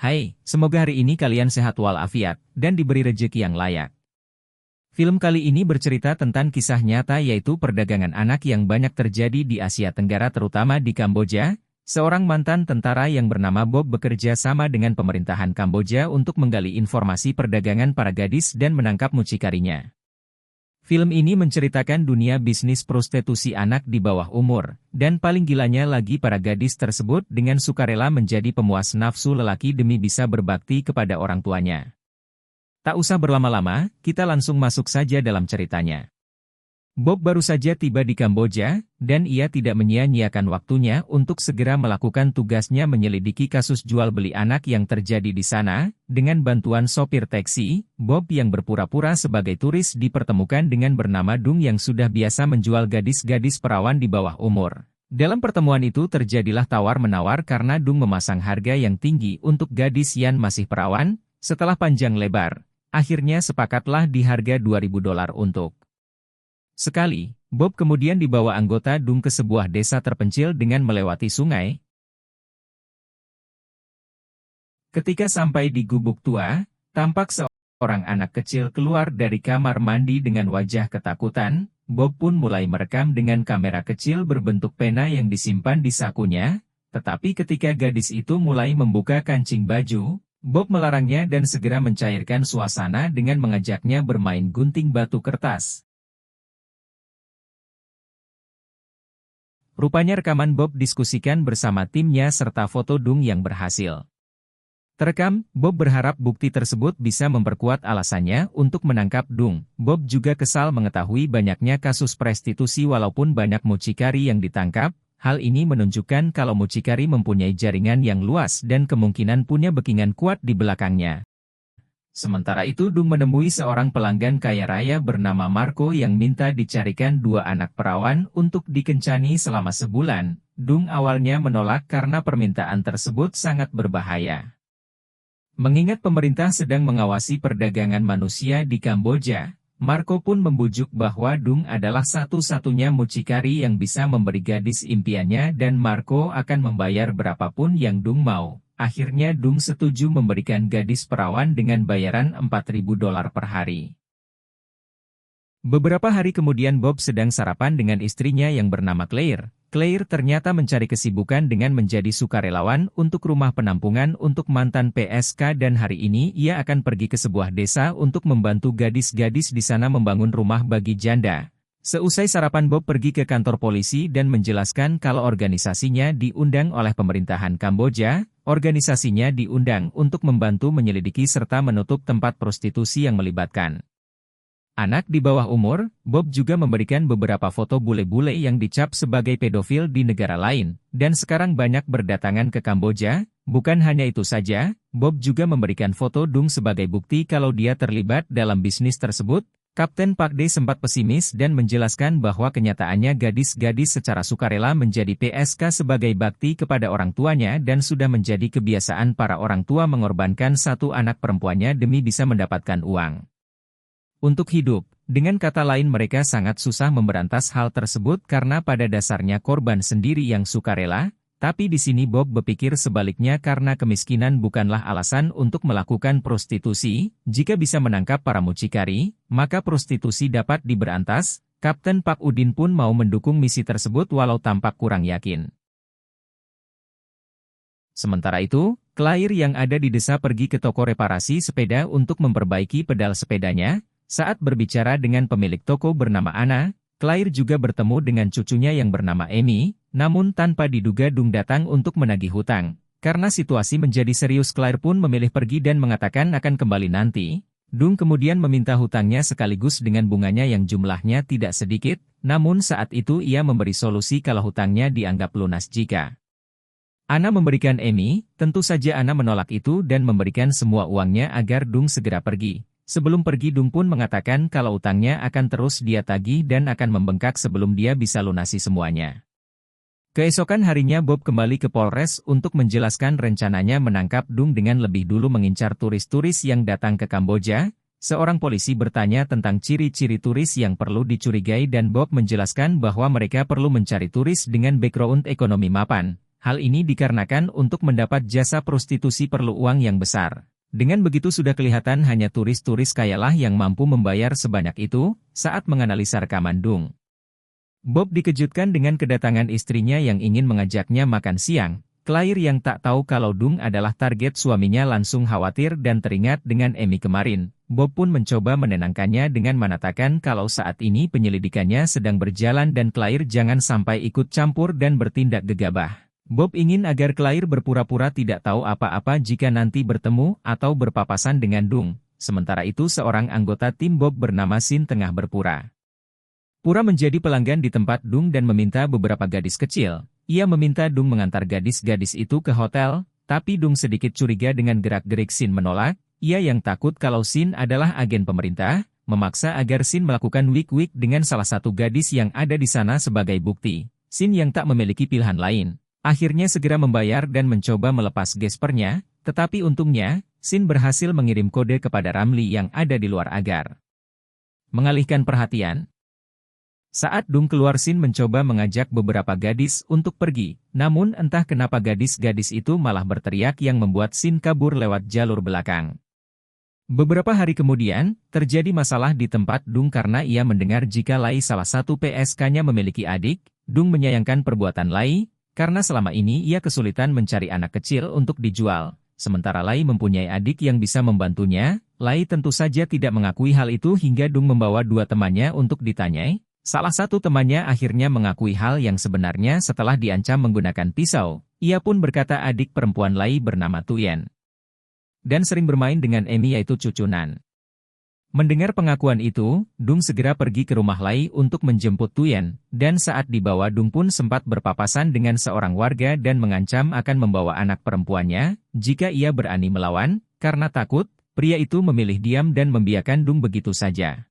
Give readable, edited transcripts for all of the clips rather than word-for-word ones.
Hai, semoga hari ini kalian sehat walafiat, dan diberi rejeki yang layak. Film kali ini bercerita tentang kisah nyata yaitu perdagangan anak yang banyak terjadi di Asia Tenggara terutama di Kamboja. Seorang mantan tentara yang bernama Bob bekerja sama dengan pemerintahan Kamboja untuk menggali informasi perdagangan para gadis dan menangkap mucikarinya. Film ini menceritakan dunia bisnis prostitusi anak di bawah umur, dan paling gilanya lagi para gadis tersebut dengan sukarela menjadi pemuas nafsu lelaki demi bisa berbakti kepada orang tuanya. Tak usah berlama-lama, kita langsung masuk saja dalam ceritanya. Bob baru saja tiba di Kamboja, dan ia tidak menyia-nyiakan waktunya untuk segera melakukan tugasnya menyelidiki kasus jual-beli anak yang terjadi di sana. Dengan bantuan sopir taksi, Bob yang berpura-pura sebagai turis dipertemukan dengan bernama Dung yang sudah biasa menjual gadis-gadis perawan di bawah umur. Dalam pertemuan itu terjadilah tawar-menawar karena Dung memasang harga yang tinggi untuk gadis yang masih perawan. Setelah panjang lebar, akhirnya sepakatlah di harga $2.000 untuk sekali. Bob kemudian dibawa anggota Dung ke sebuah desa terpencil dengan melewati sungai. Ketika sampai di gubuk tua, tampak seorang anak kecil keluar dari kamar mandi dengan wajah ketakutan. Bob pun mulai merekam dengan kamera kecil berbentuk pena yang disimpan di sakunya. Tetapi ketika gadis itu mulai membuka kancing baju, Bob melarangnya dan segera mencairkan suasana dengan mengajaknya bermain gunting batu kertas. Rupanya rekaman Bob diskusikan bersama timnya serta foto Dung yang berhasil terekam. Bob berharap bukti tersebut bisa memperkuat alasannya untuk menangkap Dung. Bob juga kesal mengetahui banyaknya kasus prostitusi walaupun banyak mucikari yang ditangkap. Hal ini menunjukkan kalau mucikari mempunyai jaringan yang luas dan kemungkinan punya backingan kuat di belakangnya. Sementara itu Dung menemui seorang pelanggan kaya raya bernama Marco yang minta dicarikan 2 anak perawan untuk dikencani selama sebulan. Dung awalnya menolak karena permintaan tersebut sangat berbahaya. Mengingat pemerintah sedang mengawasi perdagangan manusia di Kamboja, Marco pun membujuk bahwa Dung adalah satu-satunya mucikari yang bisa memberi gadis impiannya dan Marco akan membayar berapapun yang Dung mau. Akhirnya Dung setuju memberikan gadis perawan dengan bayaran $4.000 per hari. Beberapa hari kemudian Bob sedang sarapan dengan istrinya yang bernama Claire. Claire ternyata mencari kesibukan dengan menjadi sukarelawan untuk rumah penampungan untuk mantan PSK dan hari ini ia akan pergi ke sebuah desa untuk membantu gadis-gadis di sana membangun rumah bagi janda. Seusai sarapan Bob pergi ke kantor polisi dan menjelaskan kalau organisasinya diundang oleh pemerintahan Kamboja. Organisasinya diundang untuk membantu menyelidiki serta menutup tempat prostitusi yang melibatkan anak di bawah umur. Bob juga memberikan beberapa foto bule-bule yang dicap sebagai pedofil di negara lain, dan sekarang banyak berdatangan ke Kamboja. Bukan hanya itu saja, Bob juga memberikan foto Dung sebagai bukti kalau dia terlibat dalam bisnis tersebut. Kapten Pak D sempat pesimis dan menjelaskan bahwa kenyataannya gadis-gadis secara sukarela menjadi PSK sebagai bakti kepada orang tuanya dan sudah menjadi kebiasaan para orang tua mengorbankan satu anak perempuannya demi bisa mendapatkan uang untuk hidup. Dengan kata lain mereka sangat susah memberantas hal tersebut karena pada dasarnya korban sendiri yang sukarela. Tapi di sini Bob berpikir sebaliknya karena kemiskinan bukanlah alasan untuk melakukan prostitusi. Jika bisa menangkap para mucikari, maka prostitusi dapat diberantas. Kapten Pak Udin pun mau mendukung misi tersebut walau tampak kurang yakin. Sementara itu, Claire yang ada di desa pergi ke toko reparasi sepeda untuk memperbaiki pedal sepedanya. Saat berbicara dengan pemilik toko bernama Anna, Claire juga bertemu dengan cucunya yang bernama Amy. Namun tanpa diduga Dung datang untuk menagih hutang. Karena situasi menjadi serius Claire pun memilih pergi dan mengatakan akan kembali nanti. Dung kemudian meminta hutangnya sekaligus dengan bunganya yang jumlahnya tidak sedikit. Namun saat itu ia memberi solusi kalau hutangnya dianggap lunas jika Anna memberikan Amy. Tentu saja Anna menolak itu dan memberikan semua uangnya agar Dung segera pergi. Sebelum pergi Dung pun mengatakan kalau hutangnya akan terus dia tagih dan akan membengkak sebelum dia bisa lunasi semuanya. Keesokan harinya Bob kembali ke Polres untuk menjelaskan rencananya menangkap Dung dengan lebih dulu mengincar turis-turis yang datang ke Kamboja. Seorang polisi bertanya tentang ciri-ciri turis yang perlu dicurigai dan Bob menjelaskan bahwa mereka perlu mencari turis dengan background ekonomi mapan. Hal ini dikarenakan untuk mendapat jasa prostitusi perlu uang yang besar. Dengan begitu sudah kelihatan hanya turis-turis kayalah yang mampu membayar sebanyak itu, saat menganalisa rekaman Dung. Bob dikejutkan dengan kedatangan istrinya yang ingin mengajaknya makan siang. Claire yang tak tahu kalau Dung adalah target suaminya langsung khawatir dan teringat dengan Amy kemarin. Bob pun mencoba menenangkannya dengan mengatakan kalau saat ini penyelidikannya sedang berjalan dan Claire jangan sampai ikut campur dan bertindak gegabah. Bob ingin agar Claire berpura-pura tidak tahu apa-apa jika nanti bertemu atau berpapasan dengan Dung. Sementara itu seorang anggota tim Bob bernama Sin tengah berpura-pura menjadi pelanggan di tempat Dung dan meminta beberapa gadis kecil. Ia meminta Dung mengantar gadis-gadis itu ke hotel, tapi Dung sedikit curiga dengan gerak-gerik Sin menolak. Ia yang takut kalau Sin adalah agen pemerintah, memaksa agar Sin melakukan wik-wik dengan salah satu gadis yang ada di sana sebagai bukti. Sin yang tak memiliki pilihan lain, akhirnya segera membayar dan mencoba melepas gespernya, tetapi untungnya, Sin berhasil mengirim kode kepada Ramli yang ada di luar agar mengalihkan perhatian. Saat Dung keluar Sin mencoba mengajak beberapa gadis untuk pergi, namun entah kenapa gadis-gadis itu malah berteriak yang membuat Sin kabur lewat jalur belakang. Beberapa hari kemudian, terjadi masalah di tempat Dung karena ia mendengar jika Lai salah satu PSK-nya memiliki adik. Dung menyayangkan perbuatan Lai, karena selama ini ia kesulitan mencari anak kecil untuk dijual. Sementara Lai mempunyai adik yang bisa membantunya, Lai tentu saja tidak mengakui hal itu hingga Dung membawa dua temannya untuk ditanyai. Salah satu temannya akhirnya mengakui hal yang sebenarnya setelah diancam menggunakan pisau. Ia pun berkata adik perempuan Lai bernama Tuyen dan sering bermain dengan Amy yaitu cucunan. Mendengar pengakuan itu, Dung segera pergi ke rumah Lai untuk menjemput Tuyen, dan saat dibawa Dung pun sempat berpapasan dengan seorang warga dan mengancam akan membawa anak perempuannya, jika ia berani melawan. Karena takut, pria itu memilih diam dan membiarkan Dung begitu saja.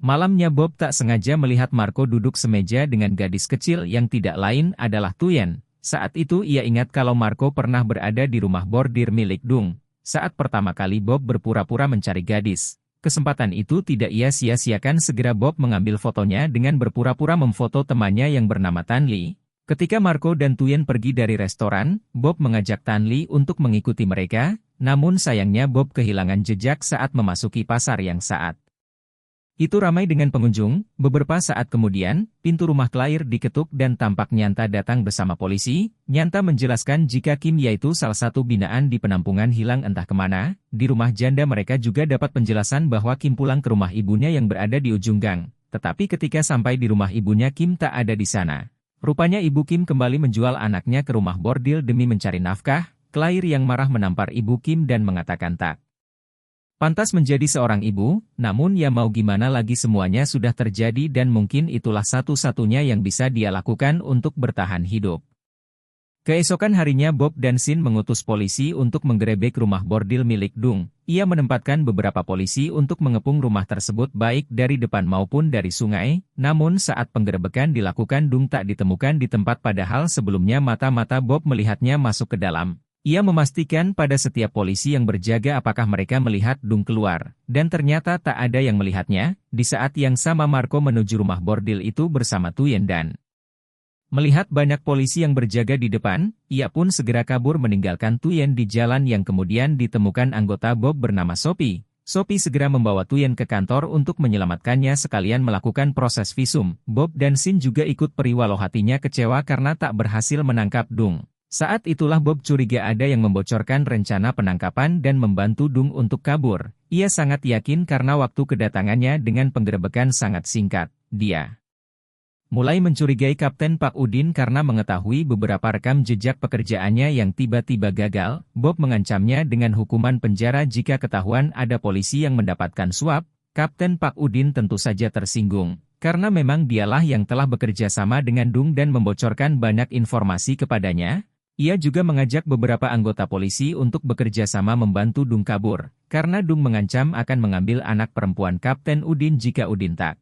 Malamnya Bob tak sengaja melihat Marco duduk semeja dengan gadis kecil yang tidak lain adalah Tuyen. Saat itu ia ingat kalau Marco pernah berada di rumah bordir milik Dung. Saat pertama kali Bob berpura-pura mencari gadis. Kesempatan itu tidak ia sia-siakan, segera Bob mengambil fotonya dengan berpura-pura memfoto temannya yang bernama Tan Li. Ketika Marco dan Tuyen pergi dari restoran, Bob mengajak Tan Li untuk mengikuti mereka, namun sayangnya Bob kehilangan jejak saat memasuki pasar yang saat itu ramai dengan pengunjung. Beberapa saat kemudian, pintu rumah Claire diketuk dan tampak Nyanta datang bersama polisi. Nyanta menjelaskan jika Kim yaitu salah satu binaan di penampungan hilang entah kemana. Di rumah janda mereka juga dapat penjelasan bahwa Kim pulang ke rumah ibunya yang berada di ujung gang. Tetapi ketika sampai di rumah ibunya Kim tak ada di sana. Rupanya ibu Kim kembali menjual anaknya ke rumah bordil demi mencari nafkah. Claire yang marah menampar ibu Kim dan mengatakan tak pantas menjadi seorang ibu, namun ya mau gimana lagi, semuanya sudah terjadi dan mungkin itulah satu-satunya yang bisa dia lakukan untuk bertahan hidup. Keesokan harinya Bob dan Sin mengutus polisi untuk menggerebek rumah bordil milik Dung. Ia menempatkan beberapa polisi untuk mengepung rumah tersebut baik dari depan maupun dari sungai, namun saat penggerebekan dilakukan Dung tak ditemukan di tempat padahal sebelumnya mata-mata Bob melihatnya masuk ke dalam. Ia memastikan pada setiap polisi yang berjaga apakah mereka melihat Dung keluar, dan ternyata tak ada yang melihatnya. Di saat yang sama Marco menuju rumah bordil itu bersama Tuyen dan melihat banyak polisi yang berjaga di depan, ia pun segera kabur meninggalkan Tuyen di jalan yang kemudian ditemukan anggota Bob bernama Sophie. Sophie segera membawa Tuyen ke kantor untuk menyelamatkannya sekalian melakukan proses visum. Bob dan Sin juga ikut perih walau hatinya kecewa karena tak berhasil menangkap Dung. Saat itulah Bob curiga ada yang membocorkan rencana penangkapan dan membantu Dung untuk kabur. Ia sangat yakin karena waktu kedatangannya dengan penggerebekan sangat singkat. Dia mulai mencurigai Kapten Pak Udin karena mengetahui beberapa rekam jejak pekerjaannya yang tiba-tiba gagal. Bob mengancamnya dengan hukuman penjara jika ketahuan ada polisi yang mendapatkan suap. Kapten Pak Udin tentu saja tersinggung, karena memang dialah yang telah bekerja sama dengan Dung dan membocorkan banyak informasi kepadanya. Ia juga mengajak beberapa anggota polisi untuk bekerja sama membantu Dung kabur, karena Dung mengancam akan mengambil anak perempuan Kapten Udin jika Udin tak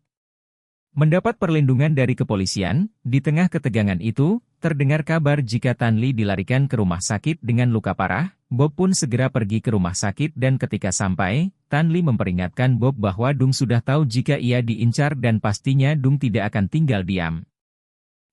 mendapat perlindungan dari kepolisian. Di tengah ketegangan itu, terdengar kabar jika Tan Li dilarikan ke rumah sakit dengan luka parah. Bob pun segera pergi ke rumah sakit dan ketika sampai, Tan Li memperingatkan Bob bahwa Dung sudah tahu jika ia diincar dan pastinya Dung tidak akan tinggal diam.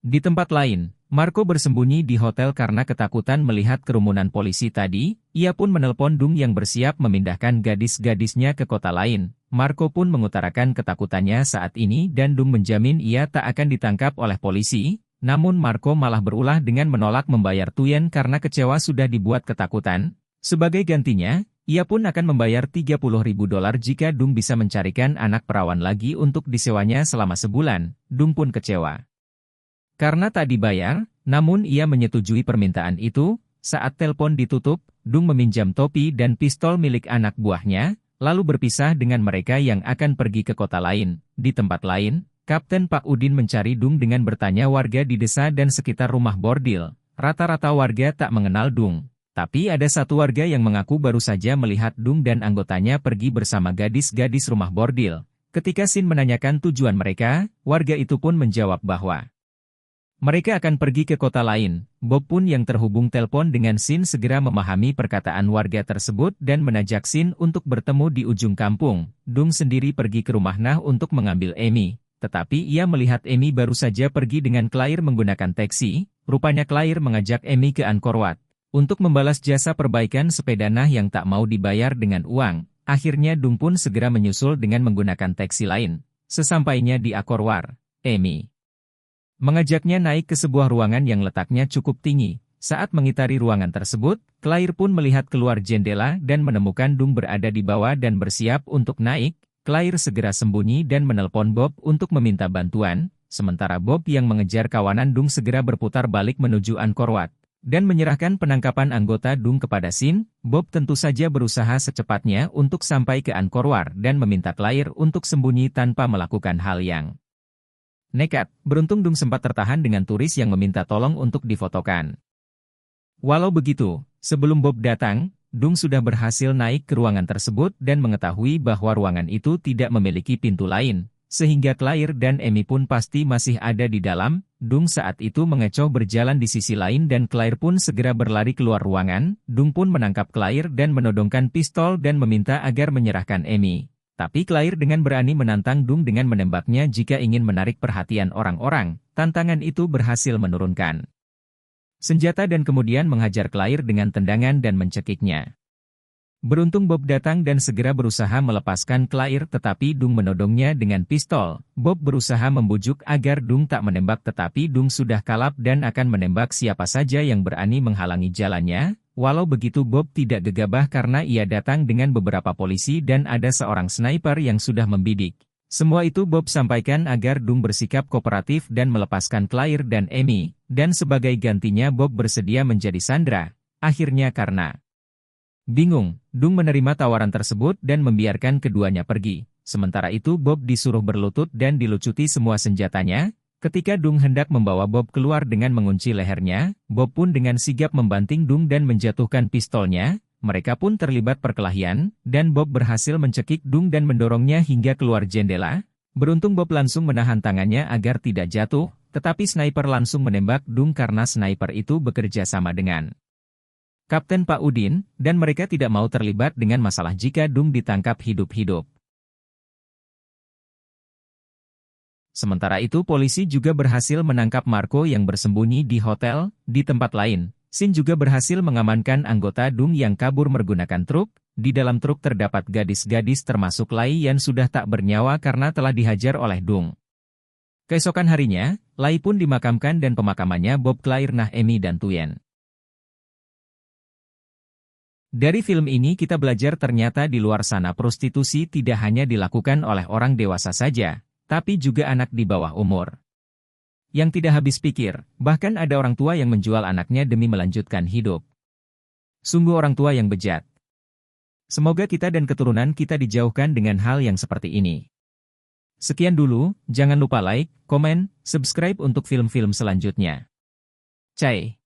Di tempat lain, Marco bersembunyi di hotel karena ketakutan melihat kerumunan polisi tadi. Ia pun menelpon Dung yang bersiap memindahkan gadis-gadisnya ke kota lain. Marco pun mengutarakan ketakutannya saat ini dan Dung menjamin ia tak akan ditangkap oleh polisi. Namun Marco malah berulah dengan menolak membayar Tuyen karena kecewa sudah dibuat ketakutan. Sebagai gantinya, ia pun akan membayar $30.000 jika Dung bisa mencarikan anak perawan lagi untuk disewanya selama sebulan. Dung pun kecewa karena tak dibayar, namun ia menyetujui permintaan itu. Saat telepon ditutup, Dung meminjam topi dan pistol milik anak buahnya, lalu berpisah dengan mereka yang akan pergi ke kota lain. Di tempat lain, Kapten Pak Udin mencari Dung dengan bertanya warga di desa dan sekitar rumah bordil. Rata-rata warga tak mengenal Dung. Tapi ada satu warga yang mengaku baru saja melihat Dung dan anggotanya pergi bersama gadis-gadis rumah bordil. Ketika Sin menanyakan tujuan mereka, warga itu pun menjawab bahwa mereka akan pergi ke kota lain. Bob pun yang terhubung telepon dengan Sin segera memahami perkataan warga tersebut dan menajak Sin untuk bertemu di ujung kampung. Dung sendiri pergi ke rumah Nah untuk mengambil Amy. Tetapi ia melihat Amy baru saja pergi dengan Claire menggunakan taksi. Rupanya Claire mengajak Amy ke Angkor Wat untuk membalas jasa perbaikan sepeda Nah yang tak mau dibayar dengan uang. Akhirnya Dung pun segera menyusul dengan menggunakan taksi lain. Sesampainya di Angkor Wat, Amy mengajaknya naik ke sebuah ruangan yang letaknya cukup tinggi. Saat mengitari ruangan tersebut, Claire pun melihat keluar jendela dan menemukan Dung berada di bawah dan bersiap untuk naik. Claire segera sembunyi dan menelpon Bob untuk meminta bantuan, sementara Bob yang mengejar kawanan Dung segera berputar balik menuju Angkor Wat dan menyerahkan penangkapan anggota Dung kepada Sin. Bob tentu saja berusaha secepatnya untuk sampai ke Angkor Wat dan meminta Claire untuk sembunyi tanpa melakukan hal yang nekat. Beruntung Dung sempat tertahan dengan turis yang meminta tolong untuk difotokan. Walau begitu, sebelum Bob datang, Dung sudah berhasil naik ke ruangan tersebut dan mengetahui bahwa ruangan itu tidak memiliki pintu lain, sehingga Claire dan Amy pun pasti masih ada di dalam. Dung saat itu mengecoh berjalan di sisi lain dan Claire pun segera berlari keluar ruangan. Dung pun menangkap Claire dan menodongkan pistol dan meminta agar menyerahkan Amy. Tapi Claire dengan berani menantang Dung dengan menembaknya jika ingin menarik perhatian orang-orang. Tantangan itu berhasil menurunkan senjata dan kemudian menghajar Claire dengan tendangan dan mencekiknya. Beruntung Bob datang dan segera berusaha melepaskan Claire tetapi Dung menodongnya dengan pistol. Bob berusaha membujuk agar Dung tak menembak tetapi Dung sudah kalap dan akan menembak siapa saja yang berani menghalangi jalannya. Walau begitu Bob tidak gegabah karena ia datang dengan beberapa polisi dan ada seorang sniper yang sudah membidik. Semua itu Bob sampaikan agar Dung bersikap kooperatif dan melepaskan Claire dan Amy, dan sebagai gantinya Bob bersedia menjadi sandera. Akhirnya karena bingung, Dung menerima tawaran tersebut dan membiarkan keduanya pergi. Sementara itu Bob disuruh berlutut dan dilucuti semua senjatanya. Ketika Dung hendak membawa Bob keluar dengan mengunci lehernya, Bob pun dengan sigap membanting Dung dan menjatuhkan pistolnya. Mereka pun terlibat perkelahian, dan Bob berhasil mencekik Dung dan mendorongnya hingga keluar jendela. Beruntung Bob langsung menahan tangannya agar tidak jatuh, tetapi sniper langsung menembak Dung karena sniper itu bekerja sama dengan Kapten Pak Udin, dan mereka tidak mau terlibat dengan masalah jika Dung ditangkap hidup-hidup. Sementara itu polisi juga berhasil menangkap Marco yang bersembunyi di hotel. Di tempat lain, Sin juga berhasil mengamankan anggota Dung yang kabur menggunakan truk. Di dalam truk terdapat gadis-gadis termasuk Lai yang sudah tak bernyawa karena telah dihajar oleh Dung. Keesokan harinya, Lai pun dimakamkan dan pemakamannya Bob, Claire, Nah, Amy dan Tuyen. Dari film ini kita belajar ternyata di luar sana prostitusi tidak hanya dilakukan oleh orang dewasa saja, tapi juga anak di bawah umur yang tidak habis pikir. Bahkan ada orang tua yang menjual anaknya demi melanjutkan hidup. Sungguh orang tua yang bejat. Semoga kita dan keturunan kita dijauhkan dengan hal yang seperti ini. Sekian dulu, jangan lupa like, komen, subscribe untuk film-film selanjutnya. Cai.